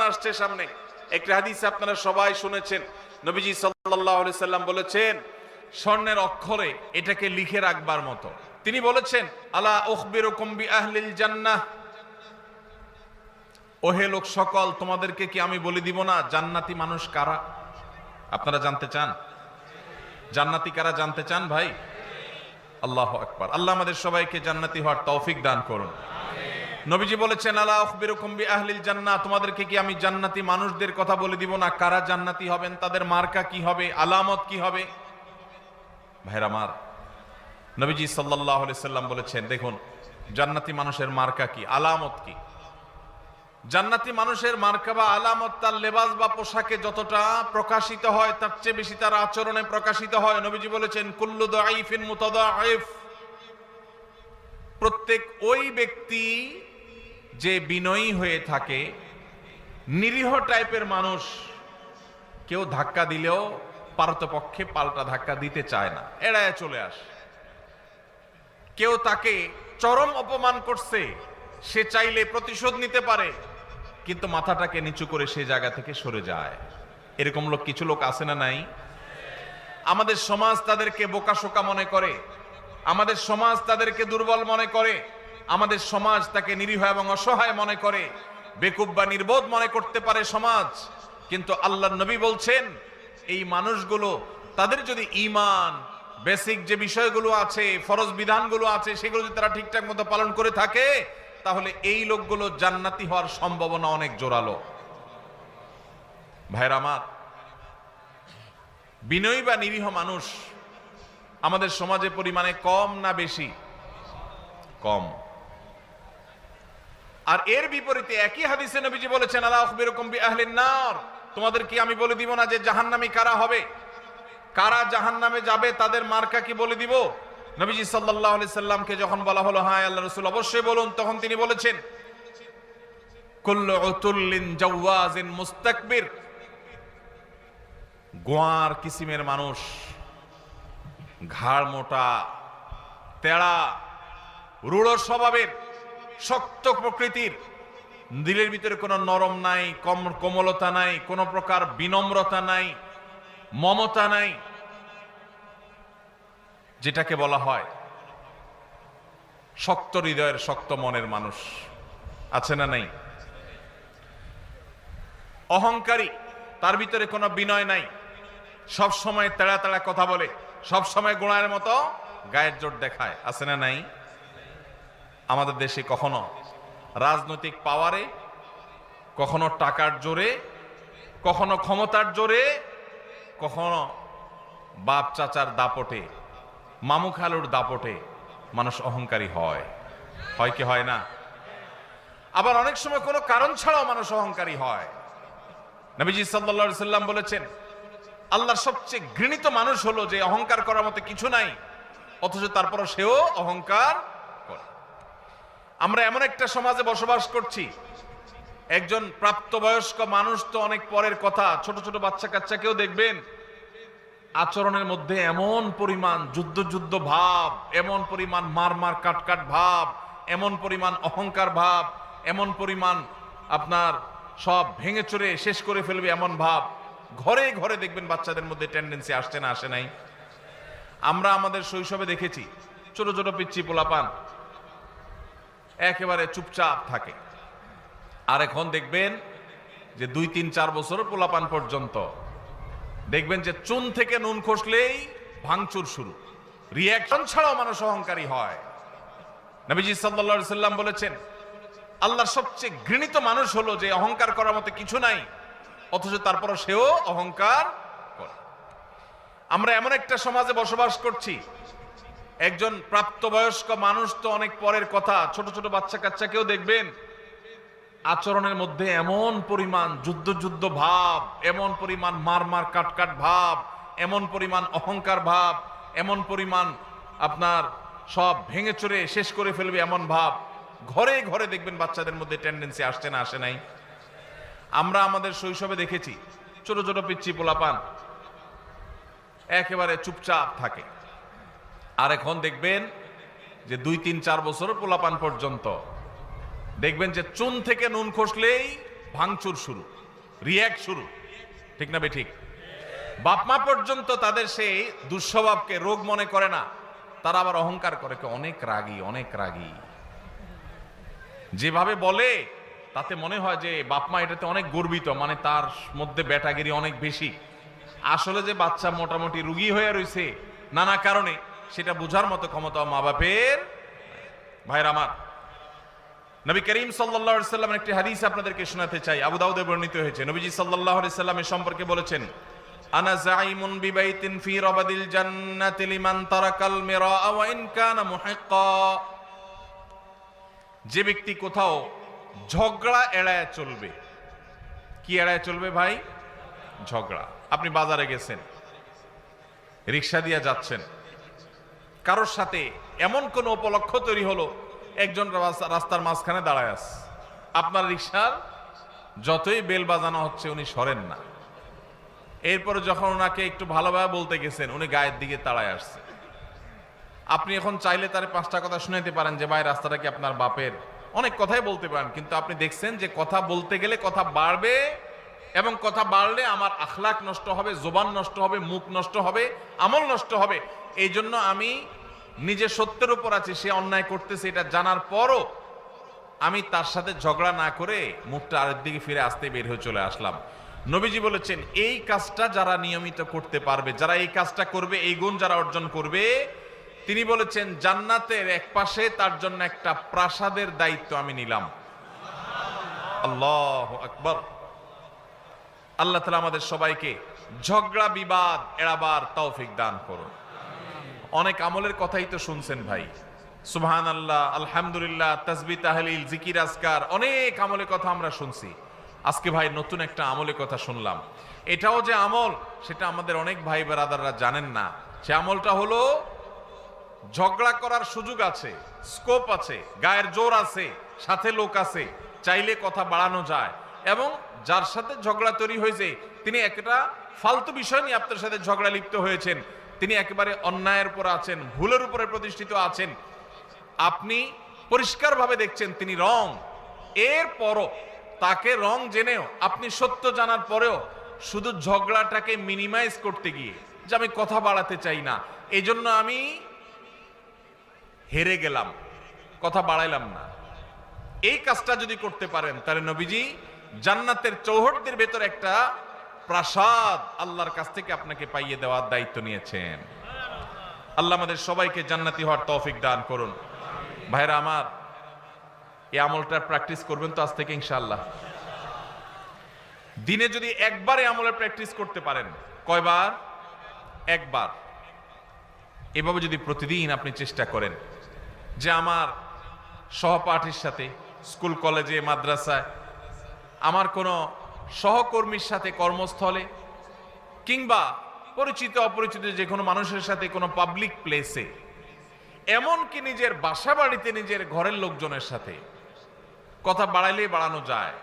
আসছে সামনে। একটি হাদিসে আপনারা সবাই শুনেছেন, নবীজি সাল্লাল্লাহু আলাইহি সাল্লাম বলেছেন স্বর্ণের অক্ষরে এটাকে লিখে রাখবার মতো। তিনি বলেছেন, আলা উখবিরুকুম বিআহলিল জান্নাহ, ওহে লোক সকল, তোমাদেরকে কি আমি বলে দিব না জান্নাতি মানুষ কারা? আপনারা জানতে চান জান্নাতি কারা? জানতে চান ভাই? আল্লাহু আকবার। আল্লাহ আমাদের সবাইকে জান্নাতি হওয়ার তৌফিক দান করুন। নবীজি বলেছেন, আলা উখবিরুকুম বিআহলিল জান্নাহ, তোমাদেরকে কি আমি জান্নাতি মানুষদের কথা বলে দিব না কারা জান্নাতি হবেন, তাদের মার্কা কি হবে, আলামত কি হবে? ভাইরা আমার, নবীজি সাল্লাল্লাহু আলাইহি সাল্লাম বলেছেন, দেখুন জান্নাতি মানুষের মার্কা কি, আলামত কি। জান্নাতি মানুষের মার্কা বা আলামত তার লেবাস বা পোশাকে যতটা প্রকাশিত হয় তার চেয়ে বেশি তার আচরণে প্রকাশিত হয়। নবীজি বলেছেন, কুল্লু দাঈফিন মুতাদাঈফ, প্রত্যেক ওই ব্যক্তি যে বিনয়ী হয়ে থাকে, নিরীহ টাইপের মানুষ, কেউ ধাক্কা দিলেও পারতপক্ষে পাল্টা ধাক্কা দিতে চায় না, এড়ায় চলে আসে। কেউ তাকে চরম অপমান করছে, সে চাইলে প্রতিশোধ নিতে পারে, কিন্তু মাথাটাকে নিচু করে সে জায়গা থেকে সরে যায়। এরকম লোক কিছু লোক আছে না নাই? আমাদের সমাজ তাদেরকে বোকাশোকা মনে করে, আমাদের সমাজ তাদেরকে দুর্বল মনে করে, আমাদের সমাজ তাকে নিরীহ এবং অসহায় মনে করে, বেকুব বা নির্বোধ মনে করতে পারে সমাজ। কিন্তু আল্লাহর নবী বলছেন, এই মানুষগুলো তাদের যদি ঈমান, বেসিক যে বিষয়গুলো আছে, ফরজ বিধানগুলো আছে, সেগুলো যদি তারা ঠিকঠাক মতো পালন করে থাকে, তাহলে এই লোকগুলো জান্নাতি হওয়ার সম্ভাবনা অনেক জোরালো। ভাইরা আমার, বিনয়ী বা নিরীহ মানুষ আমাদের সমাজে পরিমাণে কম না বেশি? কম। আর এর বিপরীতে একই হাদিসে নবীজি বলেছেন, আলা উখবিরুকুম বিআহলিন নার, তোমাদের কি আমি বলে দিব না যে জাহান্নামী কারা হবে, কারা জাহান্নামে যাবে, তাদের মার্কা কি বলে দিব? নবীজি সাল্লাল্লাহু আলাইহি সাল্লামকে যখন বলা হলো, হ্যাঁ আল্লাহর রাসূল অবশ্যই বলুন, তখন তিনি বলেছেন, কুল্লু উতুল্লিন জাওয়াজিন মুস্তাকবির, গোয়ার কিসিমের মানুষ, ঘাড় মোটা, তেড়া, রূঢ় স্বভাবের, শক্ত প্রকৃতির, দিলের ভিতরে কোনো নরম নাই, কোমলতা নাই, কোনো প্রকার বিনম্রতা নাই, মমতা নাই, যেটাকে বলা হয় শক্ত হৃদয়ের, শক্ত মনের মানুষ আছে না নাই? অহংকারী, তার ভিতরে কোনো বিনয় নাই, সব সময় তেড়া তেড়া কথা বলে, সব সময় গোড়ার মতো গায়ের জোর দেখায়, আছে না নাই? আমাদের দেশে কখনো রাজনৈতিক পাওয়ারে, কখনো টাকার জোরে, কখনো ক্ষমতার জোরে, কখনো বাপ চাচার দাপটে, মামু খালুর দাপটে মানুষ অহংকারী হয়, হয় কি হয় না? আবার অনেক সময় কোনো কারণ ছাড়াও মানুষ অহংকারী হয়। নবীজি সাল্লাল্লাহু আলাইহি সাল্লাম বলেছেন, আল্লাহর সবচেয়ে ঘৃণিত মানুষ হলো যে অহংকার করার মতো কিছু নাই, অথচ তারপরও সেও অহংকার করে। আমরা এমন একটা সমাজে বসবাস করছি, একজন প্রাপ্তবয়স্ক মানুষ তো অনেক পরের কথা, ছোট ছোট বাচ্চা কাচ্চাকেও দেখবেন আচরণের মধ্যে এমন পরিমাণ যুদ্ধ যুদ্ধ ভাব, এমন পরিমাণ মার মার কাট কাট ভাব, এমন পরিমাণ অহংকার ভাব, এমন পরিমাণ আপনার সব ভেঙে চুরে শেষ করে ফেলবে এমন ভাব। ঘরে ঘরে দেখবেন বাচ্চাদের মধ্যে টেন্ডেন্সি আসছে না, আসে নাই? আমরা আমাদের শৈশবে দেখেছি ছোট ছোট পিচ্চি পোলাপান একেবারে চুপচাপ থাকে, আর এখন দেখবেন যে 2, 3, 4 বছর পোলাপান পর্যন্ত দেখবেন যে চুন থেকে নুন খসলেই ভাঙচুর শুরু, রিয়াকশন ছাড়াও মানুষ অহংকারী হয়। নবীজি সাল্লাল্লাহু আলাইহি সাল্লাম বলেছেন, আল্লাহর সবচেয়ে ঘৃণিত মানুষ হলো যে অহংকার করার মতো কিছু নাই, অথচ তারপরও সেও অহংকার করে। আমরা এমন একটা সমাজে বসবাস করছি, একজন প্রাপ্তবয়স্ক মানুষ তো অনেক পরের কথা, ছোট ছোট বাচ্চা কাচ্চাকেও দেখবেন আচরণের মধ্যে এমন পরিমাণ যুদ্ধ যুদ্ধ ভাব, এমন পরিমাণ মার মার কাট কাট ভাব, এমন পরিমাণ অহংকার ভাব, এমন পরিমাণ আপনার সব ভেঙে চুরে শেষ করে ফেলবে এমন ভাব। ঘরে ঘরে দেখবেন বাচ্চাদের মধ্যে টেন্ডেন্সি আসছে না, আসে নাই? আমরা আমাদের শৈশবে দেখেছি ছোট ছোট পিচ্চি পোলাপান একেবারে চুপচাপ থাকে, আর এখন দেখবেন যে 2, 3, 4 বছর পোলাপান পর্যন্ত দেখবেন যে চুন থেকে নুন খসলেই ভাঙচুর শুরু, রিয়্যাক্ট শুরু, ঠিক না বেঠিক? বাপমা পর্যন্ত তাদের সেই দুঃস্বভাবকে রোগ মনে করে না, তারা আবার অহংকার করে অনেক রাগী, অনেক রাগী। যেভাবে বলে তাতে মনে হয় যে বাপমা এটাতে অনেক গর্বিত, মানে তার মধ্যে ব্যাটাগিরি অনেক বেশি। আসলে যে বাচ্চা মোটামুটি রুগী হয়ে রয়েছে নানা কারণে, সেটা বোঝার মতো ক্ষমতা মা বাপের। ভাইরা আমার, নবী করিম সাল্লাল্লাহু আলাইহি সাল্লামের একটি হাদিস আপনাদেরকে শোনাতে চাই, আবু দাউদে বর্ণিত হয়েছে। নবীজি সাল্লাল্লাহু আলাইহি সাল্লামের সম্পর্কে বলেছেন, আনা যাইমুন বিবাইতিন ফি রাবাদিল জান্নাতি লিমান তারাকাল মিরা ওয়া ইন কানা মুহিক্কা। যে ব্যক্তি কোথাও ঝগড়া এড়ায় চলবে। কি এড়ায় চলবে ভাই? ঝগড়া। আপনি বাজারে গেছেন, রিক্সা দিয়ে যাচ্ছেন, কারোর সাথে এমন কোন উপলক্ষ তৈরি হলো, একজন রাস্তার মাঝখানে দাঁড়ায় আছে, আপনার রিক্সার যতই বেল বাজানো হচ্ছে উনি সরেন না। এরপরে যখন ওনাকে একটু ভালোভাবে বলতে গেছেন, উনি গায়ের দিকে তাড়ায় আসছে। আপনি এখন চাইলে তার 5টা কথা শুনাইতে পারেন যে ভাই রাস্তাটা কি আপনার বাপের, অনেক কথাই বলতে পারেন, কিন্তু আপনি দেখছেন যে কথা বলতে গেলে কথা বাড়বে, এবং কথা বাড়লে আমার আখলাক নষ্ট হবে, জবান নষ্ট হবে, মুখ নষ্ট হবে, আমল নষ্ট হবে। এই জন্য আমি নিজে সত্যের উপর আছি, সে অন্যায় করতেছে এটা জানার পরও আমি তার সাথে ঝগড়া না করে মুখটা আরেক দিকে ফিরে আসতে বের হয়ে চলে আসলাম। নবীজি বলেছেন, এই কাজটা যারা নিয়মিত করতে পারবে, যারা এই কাজটা করবে, এই গুণ যারা অর্জন করবে, তিনি বলেছেন জান্নাতের এক পাশে তার জন্য একটা প্রাসাদের দায়িত্ব আমি নিলাম। আল্লাহু আকবার। আল্লাহ তাআলা আমাদের সবাইকে ঝগড়া বিবাদ এড়াবার তৌফিক দান করুন। অনেক আমলের কথাই তো শুনছেন ভাই, সুবহানাল্লাহ, আলহামদুলিল্লাহ, তাসবিহ, তাহলিল, জিকির, আজকার, অনেক আমলের কথা আমরা শুনছি। আজকে ভাই নতুন একটা আমলের কথা শুনলাম। এটাও যে আমল সেটা আমাদের অনেক ভাই ব্রাদাররা জানেন না। সে আমলটা হলো ঝগড়া করার সুযোগ আছে, স্কোপ আছে, গায়ের জোর আছে, সাথে লোক আছে, চাইলে কথা বাড়ানো যায়, এবং যার সাথে ঝগড়া তৈরি হয়েছে তিনি একটা ফালতু বিষয় নিয়ে আপনার সাথে ঝগড়া লিপ্ত হয়েছেন, তিনি একেবারে অন্যায়ের উপর আছেন, ভুলের উপরে প্রতিষ্ঠিত আছেন, আপনি পরিষ্কারভাবে দেখছেন তিনি রং, এরপরও তাকে রং জেনেও আপনি সত্য জানার পরেও শুধু ঝগড়াটাকে মিনিমাইজ করতে গিয়ে যে আমি কথা বাড়াতে চাই না, এই জন্য আমি হেরে গেলাম, কথা বাড়াইলাম না, এই কাজটা যদি করতে পারেন তাহলে নবীজি জান্নাতের চৌহদ্দির ভেতর একটা প্রাসাদ আল্লাহর কাছ থেকে আপনাকে পাইয়ে দেওয়ার দায়িত্ব নিয়েছেন। আল্লাহ আমাদের সবাইকে জান্নাতি হওয়ার তৌফিক দান করুন। ভাইরা আমার, এই আমলটা প্র্যাকটিস করবেন তো আজ থেকে ইনশাআল্লাহ। দিনে যদি একবার এই আমলের প্র্যাকটিস করতে পারেন, কয়বার? একবার। এভাবে যদি প্রতিদিন আপনি চেষ্টা করেন যে আমার সহপাঠীর সাথে, স্কুল কলেজে মাদ্রাসায়, আমার কোনো সহকর্মীর সাথে কর্মস্থলে, কিংবা পরিচিত অপরিচিত যে কোনো মানুষের সাথে কোনো পাবলিক প্লেসে, এমনকি নিজের বাসা বাড়িতে নিজের ঘরের লোকজনের সাথে কথা বাড়াইলেই বাড়ানো যায়।